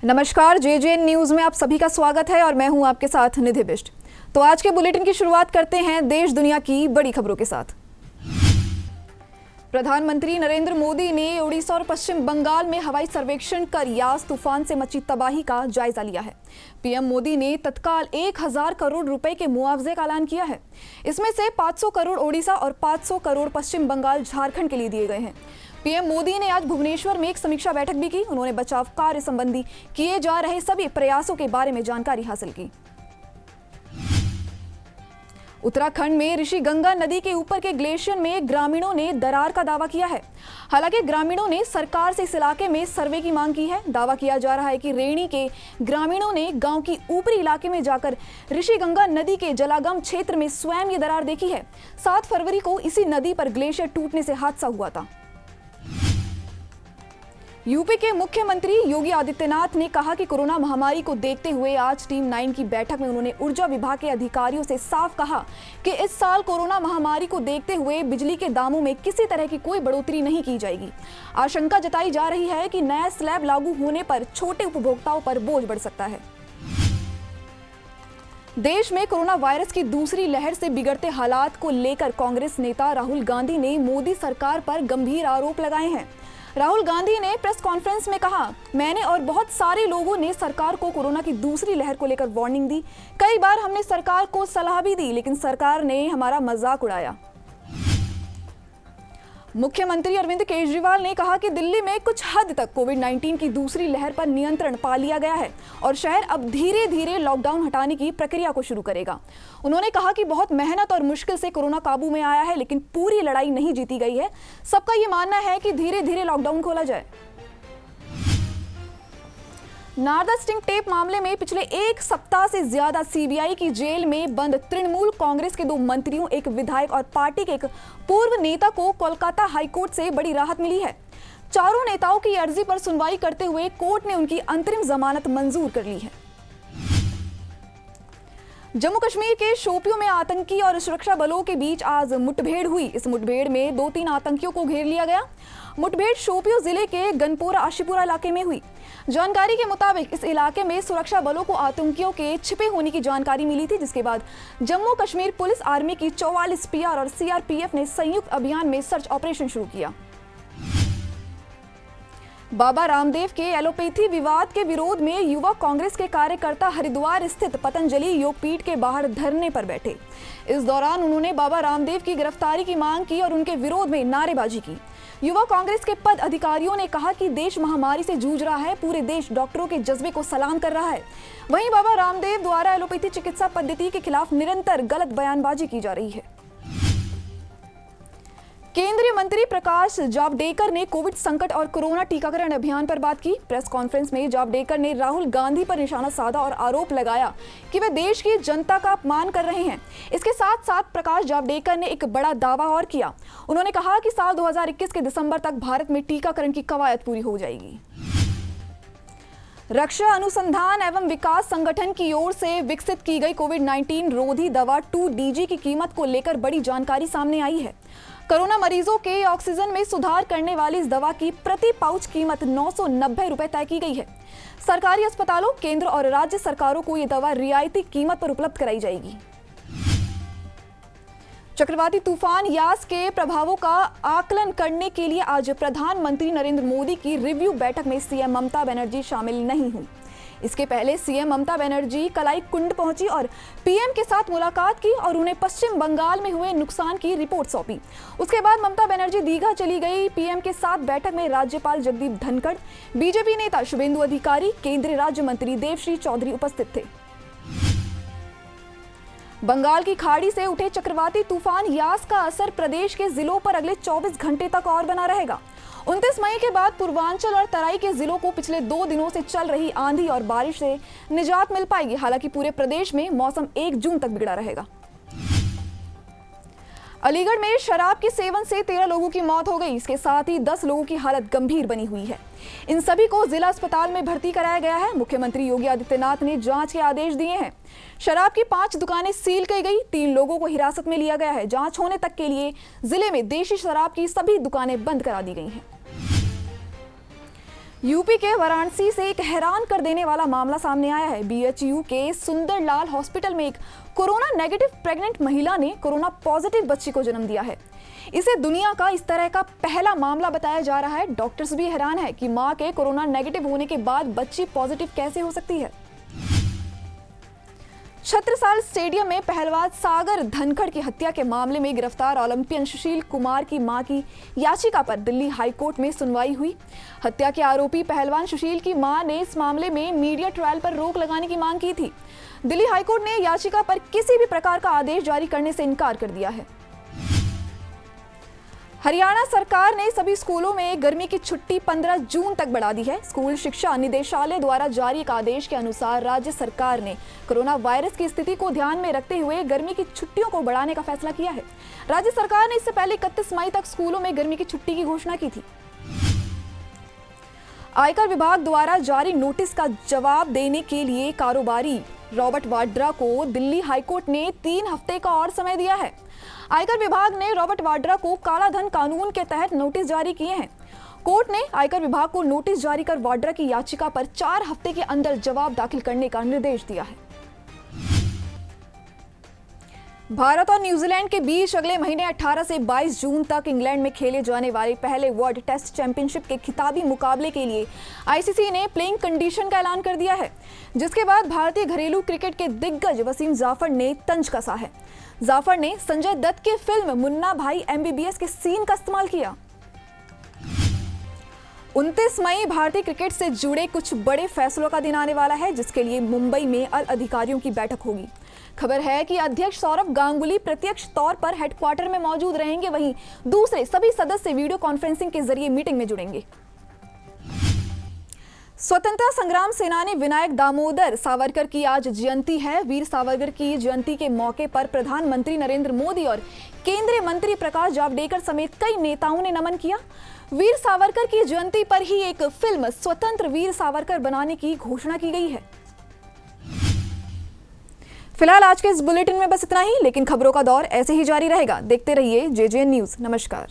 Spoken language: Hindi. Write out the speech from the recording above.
नमस्कार, जेजेएन न्यूज में आप सभी का स्वागत है और मैं हूं आपके साथ निधि बिष्ट। तो आज के बुलेटिन की शुरुआत करते हैं देश दुनिया की बड़ी खबरों के साथ। प्रधानमंत्री नरेंद्र मोदी ने ओडिशा और पश्चिम बंगाल में हवाई सर्वेक्षण कर यास तूफान से मची तबाही का जायजा लिया है। पीएम मोदी ने तत्काल 1000 करोड़ रुपए के मुआवजे का ऐलान किया है। इसमें से 500 करोड़ ओडिशा और 500 करोड़ पश्चिम बंगाल झारखंड के लिए दिए गए हैं। पीएम मोदी ने आज भुवनेश्वर में एक समीक्षा बैठक भी की। उन्होंने बचाव कार्य संबंधी किए जा रहे सभी प्रयासों के बारे में जानकारी हासिल की। उत्तराखंड में ऋषि गंगा नदी के ऊपर के ग्लेशियर में ग्रामीणों ने दरार का दावा किया है। हालांकि ग्रामीणों ने सरकार से इस इलाके में सर्वे की मांग की है। दावा किया जा रहा है कि रेणी के ग्रामीणों ने गांव की ऊपरी इलाके में जाकर ऋषि गंगा नदी के जलागम क्षेत्र में स्वयं ये दरार देखी है। 7 फरवरी को इसी नदी पर ग्लेशियर टूटने से हादसा हुआ था। यूपी के मुख्यमंत्री योगी आदित्यनाथ ने कहा कि कोरोना महामारी को देखते हुए आज टीम 9 की बैठक में उन्होंने ऊर्जा विभाग के अधिकारियों से साफ कहा कि इस साल कोरोना महामारी को देखते हुए बिजली के दामों में किसी तरह की कोई बढ़ोतरी नहीं की जाएगी। आशंका जताई जा रही है कि नया स्लैब लागू होने पर छोटे उपभोक्ताओं पर बोझ बढ़ सकता है। देश में कोरोना वायरस की दूसरी लहर से बिगड़ते हालात को लेकर कांग्रेस नेता राहुल गांधी ने मोदी सरकार पर गंभीर आरोप लगाए हैं। राहुल गांधी ने प्रेस कॉन्फ्रेंस में कहा, मैंने और बहुत सारे लोगों ने सरकार को कोरोना की दूसरी लहर को लेकर वार्निंग दी। कई बार हमने सरकार को सलाह भी दी, लेकिन सरकार ने हमारा मजाक उड़ाया। मुख्यमंत्री अरविंद केजरीवाल ने कहा कि दिल्ली में कुछ हद तक कोविड-19 की दूसरी लहर पर नियंत्रण पा लिया गया है और शहर अब धीरे धीरे लॉकडाउन हटाने की प्रक्रिया को शुरू करेगा। उन्होंने कहा कि बहुत मेहनत और मुश्किल से कोरोना काबू में आया है, लेकिन पूरी लड़ाई नहीं जीती गई है। सबका ये मानना है कि धीरे धीरे लॉकडाउन खोला जाए। नारदा स्टिंग टेप मामले में पिछले 1 सप्ताह से ज्यादा सीबीआई की जेल में बंद तृणमूल कांग्रेस के 2 मंत्रियों, एक विधायक और पार्टी के एक पूर्व नेता को कोलकाता हाईकोर्ट से बड़ी राहत मिली है। चारों नेताओं की अर्जी पर सुनवाई करते हुए कोर्ट ने उनकी अंतरिम जमानत मंजूर कर ली है। जम्मू कश्मीर के शोपियों में आतंकी और सुरक्षा बलों के बीच आज मुठभेड़ हुई। इस मुठभेड़ में 2-3 आतंकियों को घेर लिया गया। मुठभेड़ शोपियों जिले के गनपोरा आशिपुरा इलाके में हुई। जानकारी के मुताबिक इस इलाके में सुरक्षा बलों को आतंकियों के छिपे होने की जानकारी मिली थी, जिसके बाद जम्मू कश्मीर पुलिस आर्मी की 44 पीआर और सीआरपीएफ ने संयुक्त अभियान में सर्च ऑपरेशन शुरू किया। बाबा रामदेव के एलोपैथी विवाद के विरोध में युवा कांग्रेस के कार्यकर्ता हरिद्वार स्थित पतंजलि योगपीठ के बाहर धरने पर बैठे। इस दौरान उन्होंने बाबा रामदेव की गिरफ्तारी की मांग की और उनके विरोध में नारेबाजी की। युवा कांग्रेस के पद अधिकारियों ने कहा कि देश महामारी से जूझ रहा है, पूरे देश डॉक्टरों के जज्बे को सलाम कर रहा है। वहीं बाबा रामदेव द्वारा एलोपैथी चिकित्सा पद्धति के खिलाफ निरंतर गलत बयानबाजी की जा रही है। केंद्रीय मंत्री प्रकाश जावड़ेकर ने कोविड संकट और कोरोना टीकाकरण अभियान पर बात की। प्रेस कॉन्फ्रेंस में जावड़ेकर ने राहुल गांधी पर निशाना साधा और आरोप लगाया कि वे देश की जनता का अपमान कर रहे हैं। इसके साथ साथ प्रकाश जावड़ेकर ने एक बड़ा दावा और किया। उन्होंने कहा कि साल 2021 के दिसंबर तक भारत में टीकाकरण की कवायद पूरी हो जाएगी। रक्षा अनुसंधान एवं विकास संगठन की ओर से विकसित की गई कोविड-19 रोधी दवा 2DG की कीमत को लेकर बड़ी जानकारी सामने आई है। कोरोना मरीजों के ऑक्सीजन में सुधार करने वाली इस दवा की प्रति पाउच कीमत 990 रुपए तय की गई है। सरकारी अस्पतालों, केंद्र और राज्य सरकारों को ये दवा रियायती कीमत पर उपलब्ध कराई जाएगी। चक्रवाती तूफान यास के प्रभावों का आकलन करने के लिए आज प्रधानमंत्री नरेंद्र मोदी की रिव्यू बैठक में सीएम ममता बनर्जी शामिल नहीं हुई। इसके पहले सीएम ममता बनर्जी कलाई कुंड पहुंची और पीएम के साथ मुलाकात की और उन्हें पश्चिम बंगाल में हुए नुकसान की रिपोर्ट सौंपी। उसके बाद ममता बनर्जी दीघा चली गई। पीएम के साथ बैठक में राज्यपाल जगदीप धनखड़, बीजेपी नेता शुभेंदु अधिकारी, केंद्रीय राज्य मंत्री देवश्री चौधरी उपस्थित थे। बंगाल की खाड़ी से उठे चक्रवाती तूफान यास का असर प्रदेश के जिलों पर अगले 24 घंटे तक और बना रहेगा। 29 मई के बाद पूर्वांचल और तराई के जिलों को पिछले 2 दिनों से चल रही आंधी और बारिश से निजात मिल पाएगी। हालांकि पूरे प्रदेश में मौसम 1 जून तक बिगड़ा रहेगा। अलीगढ़ में शराब के सेवन से 13 लोगों की मौत हो गई। इसके साथ ही 10 लोगों की हालत गंभीर बनी हुई है। इन सभी को जिला अस्पताल में भर्ती कराया गया है। मुख्यमंत्री योगी आदित्यनाथ ने जांच के आदेश दिए हैं। शराब की 5 दुकानें सील की गई, 3 लोगों को हिरासत में लिया गया है। जांच होने तक के लिए जिले में देशी शराब की सभी दुकानें बंद करा दी गई हैं। यूपी के वाराणसी से एक हैरान कर देने वाला मामला सामने आया है। बीएचयू के सुंदरलाल हॉस्पिटल में एक कोरोना नेगेटिव प्रेग्नेंट महिला ने कोरोना पॉजिटिव बच्ची को जन्म दिया है। इसे दुनिया का इस तरह का पहला मामला बताया जा रहा है। डॉक्टर्स भी हैरान है कि मां के कोरोना नेगेटिव होने के बाद बच्ची पॉजिटिव कैसे हो सकती है। छत्रसाल स्टेडियम में पहलवान सागर धनखड़ की हत्या के मामले में गिरफ्तार ओलंपियन सुशील कुमार की मां की याचिका पर दिल्ली हाईकोर्ट में सुनवाई हुई। हत्या के आरोपी पहलवान सुशील की मां ने इस मामले में मीडिया ट्रायल पर रोक लगाने की मांग की थी। दिल्ली हाईकोर्ट ने याचिका पर किसी भी प्रकार का आदेश जारी करने से इनकार कर दिया है। हरियाणा सरकार ने सभी स्कूलों में गर्मी की छुट्टी 15 जून तक बढ़ा दी है। स्कूल शिक्षा निदेशालय द्वारा जारी एक आदेश के अनुसार राज्य सरकार ने कोरोना वायरस की स्थिति को ध्यान में रखते हुए गर्मी की छुट्टियों को बढ़ाने का फैसला किया है। राज्य सरकार ने इससे पहले 31 मई तक स्कूलों में गर्मी की छुट्टी की घोषणा की थी। आयकर विभाग द्वारा जारी नोटिस का जवाब देने के लिए कारोबारी रॉबर्ट वाड्रा को दिल्ली हाईकोर्ट ने 3 हफ्ते का और समय दिया है। आयकर विभाग ने रॉबर्ट वाड्रा को काला धन कानून के तहत नोटिस जारी किए हैं। कोर्ट ने आयकर विभाग को नोटिस जारी कर वाड्रा की याचिका पर 4 हफ्ते के अंदर जवाब दाखिल करने का निर्देश दिया है। भारत और न्यूजीलैंड के बीच अगले महीने 18 से 22 जून तक इंग्लैंड में खेले जाने वाले पहले वर्ल्ड टेस्ट चैंपियनशिप के खिताबी मुकाबले के लिए आईसीसी ने प्लेइंग कंडीशन का ऐलान कर दिया है, जिसके बाद भारतीय घरेलू क्रिकेट के दिग्गज वसीम जाफर ने तंज कसा है। जाफर ने संजय दत्त की फिल्म मुन्ना भाई MBBS के सीन का इस्तेमाल किया। 29 मई भारतीय क्रिकेट से जुड़े कुछ बड़े फैसलों का दिन आने वाला है, जिसके लिए मुंबई में अधिकारियों की बैठक होगी। खबर है कि अध्यक्ष सौरव गांगुली प्रत्यक्ष तौर पर हेडक्वार्टर में मौजूद रहेंगे, वहीं दूसरे सभी सदस्य वीडियो कॉन्फ्रेंसिंग के जरिए मीटिंग में जुड़ेंगे। स्वतंत्रता संग्राम सेनानी विनायक दामोदर सावरकर की आज जयंती है। वीर सावरकर की जयंती के मौके पर प्रधानमंत्री नरेंद्र मोदी और केंद्रीय मंत्री प्रकाश जावड़ेकर समेत कई नेताओं ने नमन किया। वीर सावरकर की जयंती पर ही एक फिल्म स्वतंत्र वीर सावरकर बनाने की घोषणा की गई है। फिलहाल आज के इस बुलेटिन में बस इतना ही, लेकिन खबरों का दौर ऐसे ही जारी रहेगा। देखते रहिए JJN न्यूज़। नमस्कार।